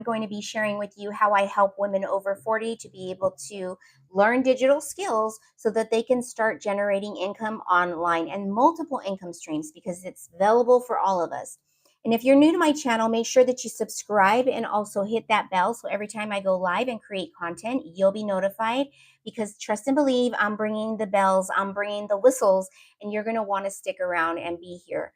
going to be sharing with you how I help women over 40 to be able to learn digital skills so that they can start generating income online and multiple income streams because it's available for all of us. And if you're new to my channel, make sure that you subscribe and also hit that bell so every time I go live and create content, you'll be notified because trust and believe I'm bringing the bells, I'm bringing the whistles, and you're going to want to stick around and be here.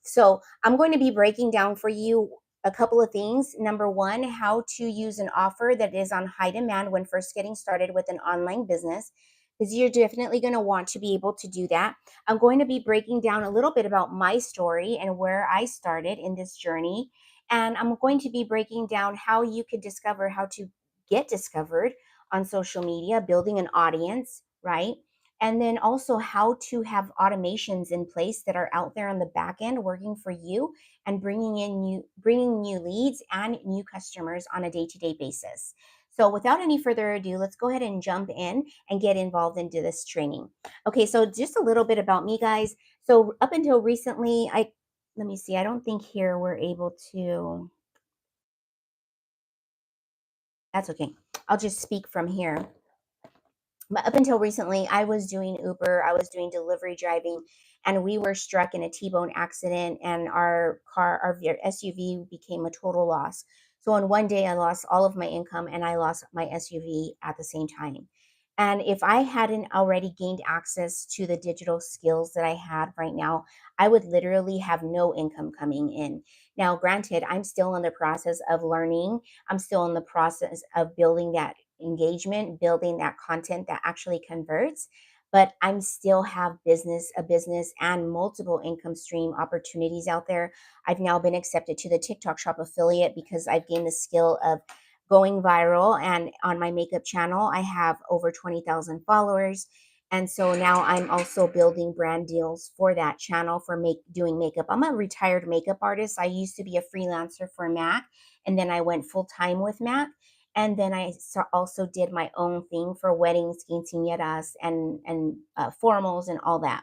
So I'm going to be breaking down for you a couple of things. Number one, how to use an offer that is on high demand when first getting started with an online business, because you're definitely going to want to be able to do that. I'm going to be breaking down a little bit about my story and where I started in this journey. And I'm going to be breaking down how you could discover how to get discovered on social media, building an audience, right? And then also how to have automations in place that are out there on the back end working for you and bringing new leads and new customers on a day-to-day basis. So without any further ado, let's go ahead and jump in and get involved into this training. Okay, so just a little bit about me, guys. So up until recently, let me see, I don't think here we're able to, that's okay. I'll just speak from here. But up until recently, I was doing Uber, I was doing delivery driving, and we were struck in a T-bone accident, and our SUV became a total loss. So in one day, I lost all of my income and I lost my SUV at the same time. And if I hadn't already gained access to the digital skills that I had right now, I would literally have no income coming in. Now, granted, I'm still in the process of learning. I'm still in the process of building that engagement, building that content that actually converts. But I'm still have a business and multiple income stream opportunities out there. I've now been accepted to the TikTok shop affiliate because I've gained the skill of going viral. And on my makeup channel, I have over 20,000 followers. And so now I'm also building brand deals for that channel for doing makeup. I'm a retired makeup artist. I used to be a freelancer for Mac, and then I went full time with Mac. And then I also did my own thing for weddings, quinceañeras, and formals and all that.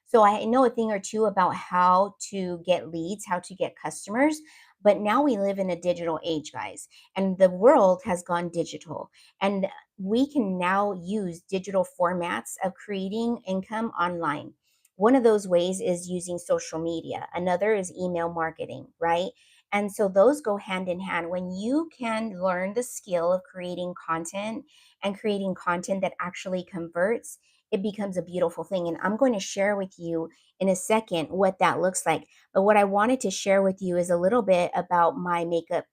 So I know a thing or two about how to get leads, how to get customers. But now we live in a digital age, guys, and the world has gone digital. And we can now use digital formats of creating income online. One of those ways is using social media. Another is email marketing, right? And so those go hand in hand. When you can learn the skill of creating content and creating content that actually converts, it becomes a beautiful thing. And I'm going to share with you in a second what that looks like. But what I wanted to share with you is a little bit about my makeup.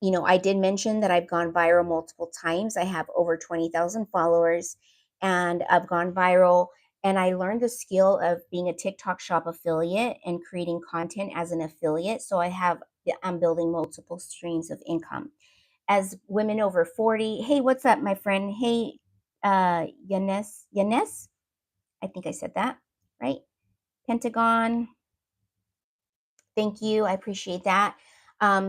I did mention that I've gone viral multiple times. I have over 20,000 followers and I've gone viral. And I learned the skill of being a TikTok shop affiliate and creating content as an affiliate. So I'm building multiple streams of income. As women over 40, hey, what's up, my friend? Hey, Yanes, I think I said that right. Pentagon, thank you. I appreciate that.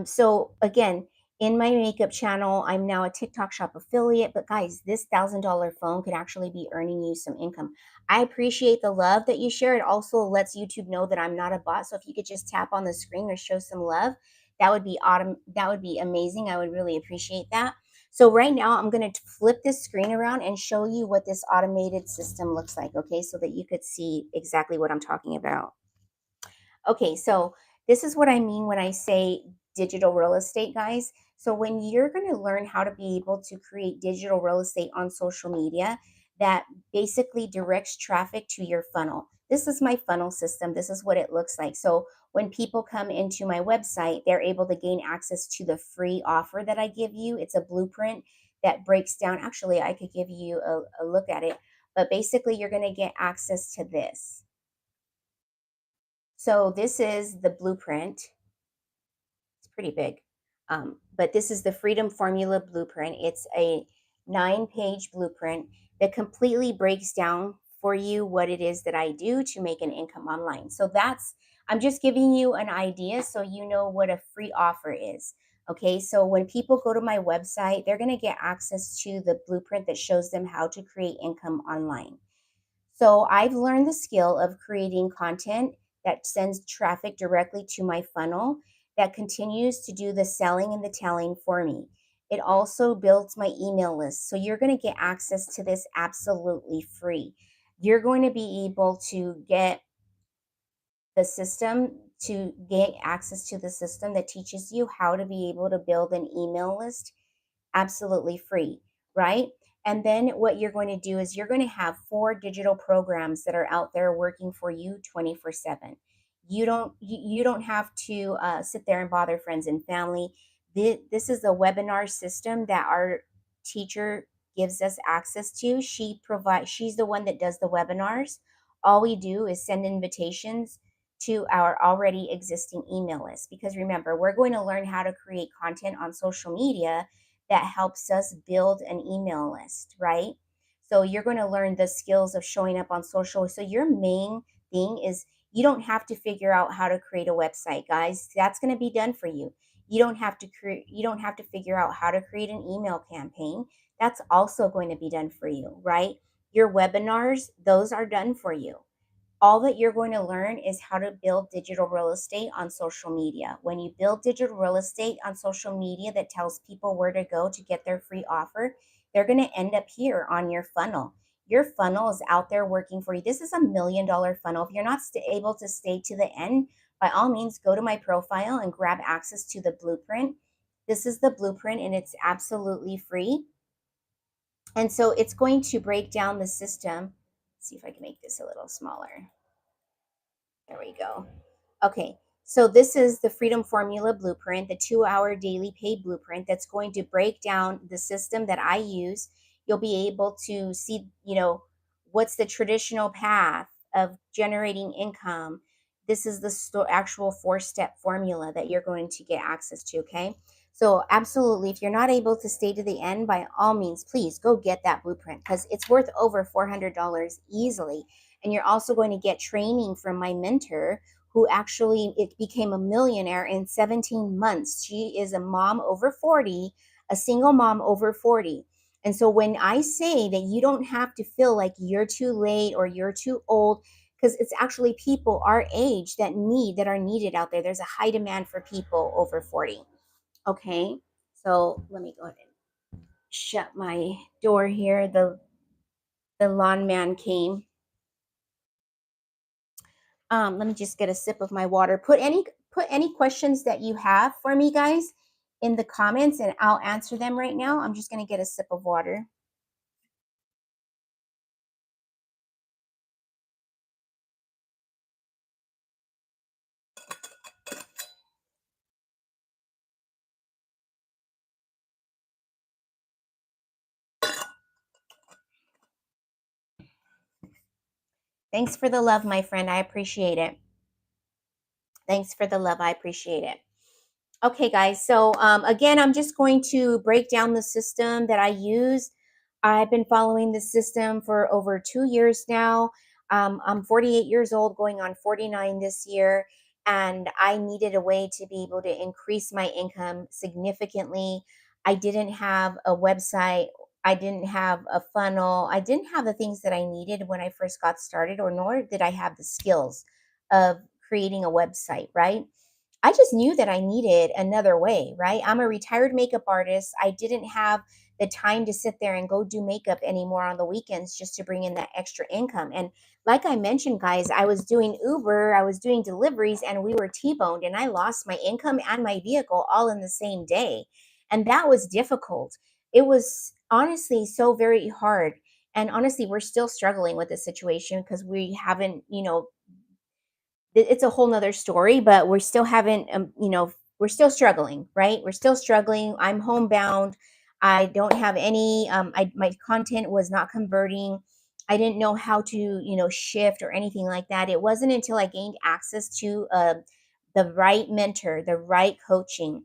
So again, in my makeup channel, I'm now a TikTok shop affiliate, but guys, this $1,000 phone could actually be earning you some income. I appreciate the love that you share. It also lets YouTube know that I'm not a bot. So if you could just tap on the screen or show some love, that would be amazing. I would really appreciate that. So right now I'm going to flip this screen around and show you what this automated system looks like, okay? So that you could see exactly what I'm talking about. Okay, so this is what I mean when I say digital real estate, guys. So when you're going to learn how to be able to create digital real estate on social media that basically directs traffic to your funnel. This is my funnel system. This is what it looks like. So when people come into my website, they're able to gain access to the free offer that I give you. It's a blueprint that breaks down. Actually, I could give you a look at it, but basically you're going to get access to this. So this is the blueprint. It's pretty big. But this is the Freedom Formula Blueprint. It's a 9-page blueprint that completely breaks down for you what it is that I do to make an income online. So I'm just giving you an idea so you know what a free offer is. Okay, so when people go to my website, they're going to get access to the blueprint that shows them how to create income online. So I've learned the skill of creating content that sends traffic directly to my funnel that continues to do the selling and the telling for me. It also builds my email list. So you're going to get access to this absolutely free. You're going to be able to get the system to get access to the system that teaches you how to be able to build an email list absolutely free, right? And then what you're going to do is you're going to have 4 digital programs that are out there working for you 24/7. You don't have to sit there and bother friends and family. This is a webinar system that our teacher gives us access to. She's the one that does the webinars. All we do is send invitations to our already existing email list, because remember, we're going to learn how to create content on social media that helps us build an email list, right? So you're going to learn the skills of showing up on social. So your main thing is, you don't have to figure out how to create a website, guys. That's going to be done for you. You don't have to figure out how to create an email campaign. That's also going to be done for you, right? Your webinars, those are done for you. All that you're going to learn is how to build digital real estate on social media. When you build digital real estate on social media that tells people where to go to get their free offer, they're going to end up here on your funnel. Your funnel is out there working for you. This is $1 million funnel. If you're not able to stay to the end, by all means, go to my profile and grab access to the blueprint. This is the blueprint and it's absolutely free. And so it's going to break down the system. Let's see if I can make this a little smaller. There we go. Okay, so this is the Freedom Formula Blueprint, the 2-hour daily pay blueprint that's going to break down the system that I use. You'll be able to see, what's the traditional path of generating income. This is the actual 4-step formula that you're going to get access to, okay? So, absolutely, if you're not able to stay to the end, by all means, please go get that blueprint, because it's worth over $400 easily. And you're also going to get training from my mentor, who actually it became a millionaire in 17 months. She is a mom over 40, a single mom over 40. And so when I say that you don't have to feel like you're too late or you're too old, because it's actually people our age that are needed out there. There's a high demand for people over 40. Okay. So let me go ahead and shut my door here. The lawn man came. Let me just get a sip of my water. Put any questions that you have for me, guys, in the comments, and I'll answer them right now. I'm just gonna get a sip of water. Thanks for the love, my friend. I appreciate it. Thanks for the love. I appreciate it. Okay, guys. So again, I'm just going to break down the system that I use. I've been following this system for over 2 years now. I'm 48 years old, going on 49 this year, and I needed a way to be able to increase my income significantly. I didn't have a website. I didn't have a funnel. I didn't have the things that I needed when I first got started, or nor did I have the skills of creating a website, right? I just knew that I needed another way, right? I'm a retired makeup artist. I didn't have the time to sit there and go do makeup anymore on the weekends just to bring in that extra income. And like I mentioned, guys, I was doing Uber, I was doing deliveries, and we were T-boned, and I lost my income and my vehicle all in the same day. And that was difficult. It was honestly so very hard. And honestly, we're still struggling with the situation because we haven't, it's a whole nother story, but we're still haven't, we're still struggling, right? We're still struggling. I'm homebound. I don't have any, my content was not converting. I didn't know how to, shift or anything like that. It wasn't until I gained access to the right mentor, the right coaching,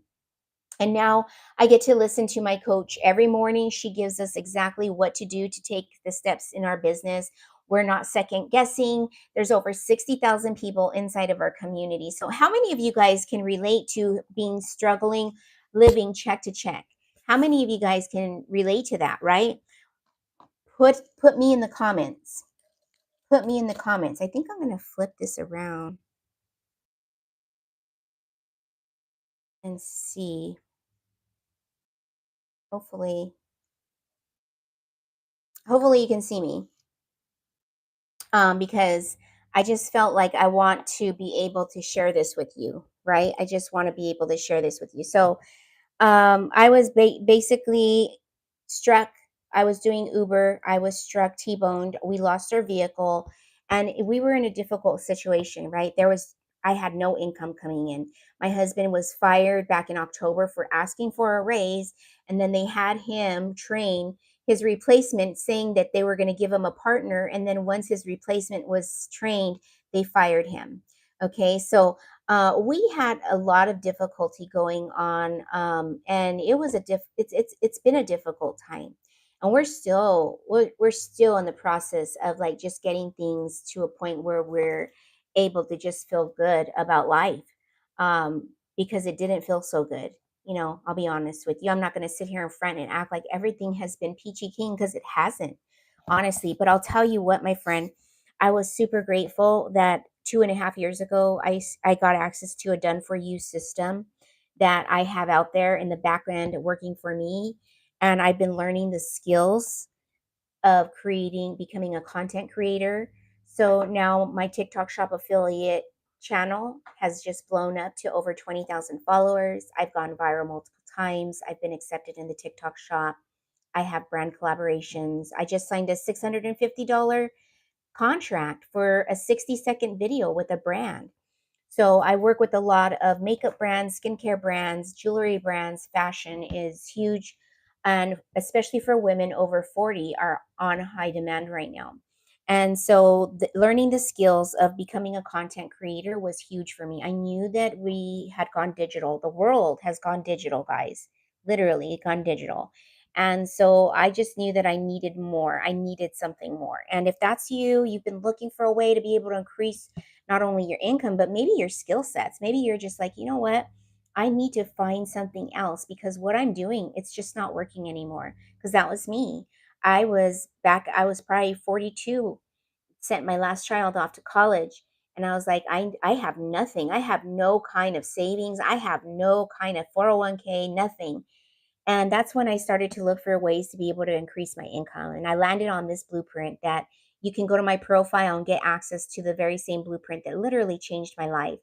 and now I get to listen to my coach every morning. She gives us exactly what to do to take the steps in our business. We're not second guessing. There's over 60,000 people inside of our community. So, how many of you guys can relate to being struggling, living check to check? How many of you guys can relate to that, right? Put me in the comments. Put me in the comments. I think I'm going to flip this around. and see. Hopefully, hopefully you can see me. Because I just felt like I want to be able to share this with you, right? I just want to be able to share this with you. So, I was basically struck. I was doing Uber. I was struck, T-boned. We lost our vehicle, and we were in a difficult situation. Right I had no income coming in. My husband was fired back in October for asking for a raise, and then they had him train his replacement, saying that they were going to give him a partner. And then once his replacement was trained, they fired him. Okay, so we had a lot of difficulty going on, and it was a it's been a difficult time, and we're still in the process of like just getting things to a point where we're able to just feel good about life, because it didn't feel so good. I'll be honest with you. I'm not going to sit here in front and act like everything has been peachy keen, because it hasn't, honestly. But I'll tell you what, my friend, I was super grateful that 2.5 years ago, I got access to a done for you system that I have out there in the background working for me. And I've been learning the skills of becoming a content creator. So now my TikTok shop affiliate channel has just blown up to over 20,000 followers. I've gone viral multiple times. I've been accepted in the TikTok shop. I have brand collaborations. I just signed a $650 contract for a 60-second video with a brand. So I work with a lot of makeup brands, skincare brands, jewelry brands. Fashion is huge. And especially for women over 40 are on high demand right now. And so learning the skills of becoming a content creator was huge for me. I knew that we had gone digital. The world has gone digital, guys. Literally gone digital. And so I just knew that I needed more. I needed something more. And if that's you, you've been looking for a way to be able to increase not only your income, but maybe your skill sets. Maybe you're just like, you know what? I need to find something else, because what I'm doing, it's just not working anymore. Because that was me. I was probably 42, sent my last child off to college. And I was like, I have nothing. I have no kind of savings. I have no kind of 401k, nothing. And that's when I started to look for ways to be able to increase my income. And I landed on this blueprint that you can go to my profile and get access to the very same blueprint that literally changed my life.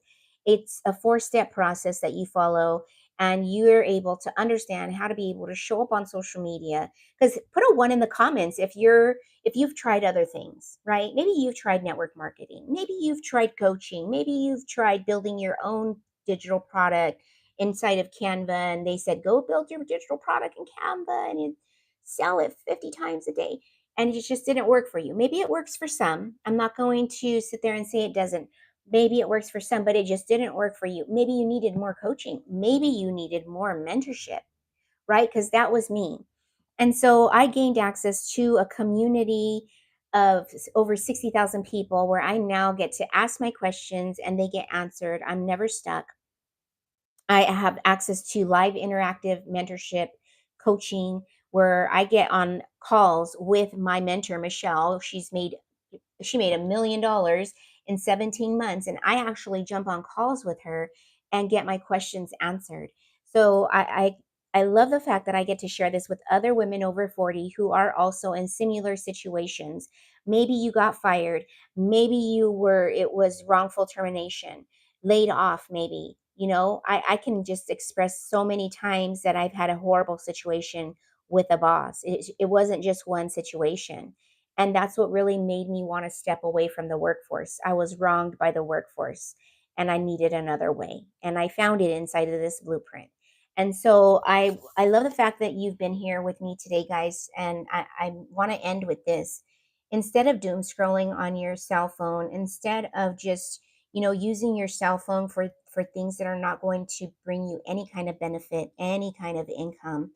It's a 4-step process that you follow, and you're able to understand how to be able to show up on social media. Because put a one in the comments if you've tried other things, right? Maybe you've tried network marketing, maybe you've tried coaching, maybe you've tried building your own digital product inside of Canva, and they said, go build your digital product in Canva and you sell it 50 times a day. And it just didn't work for you. Maybe it works for some. I'm not going to sit there and say it doesn't. Maybe it works for some, but it just didn't work for you. Maybe you needed more coaching. Maybe you needed more mentorship, right? Because that was me. And so I gained access to a community of over 60,000 people where I now get to ask my questions and they get answered. I'm never stuck. I have access to live interactive mentorship coaching where I get on calls with my mentor, Michelle. She made $1 million in 17 months. And I actually jump on calls with her and get my questions answered. So I love the fact that I get to share this with other women over 40 who are also in similar situations. Maybe you got fired. Maybe it was wrongful termination, laid off, maybe. I can just express so many times that I've had a horrible situation with a boss. It wasn't just one situation. And that's what really made me want to step away from the workforce. I was wronged by the workforce and I needed another way. And I found it inside of this blueprint. And so I love the fact that you've been here with me today, guys. And I want to end with this. Instead of doom scrolling on your cell phone, instead of just, using your cell phone for things that are not going to bring you any kind of benefit, any kind of income,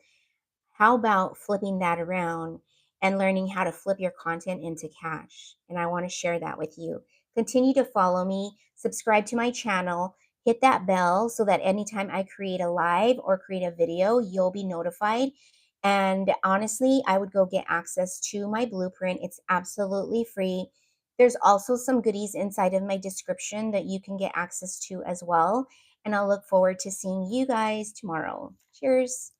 how about flipping that around and learning how to flip your content into cash? And I want to share that with you. Continue to follow me, subscribe to my channel, hit that bell so that anytime I create a live or create a video, you'll be notified. And honestly, I would go get access to my blueprint. It's absolutely free. There's also some goodies inside of my description that you can get access to as well. and I'll look forward to seeing you guys tomorrow. Cheers.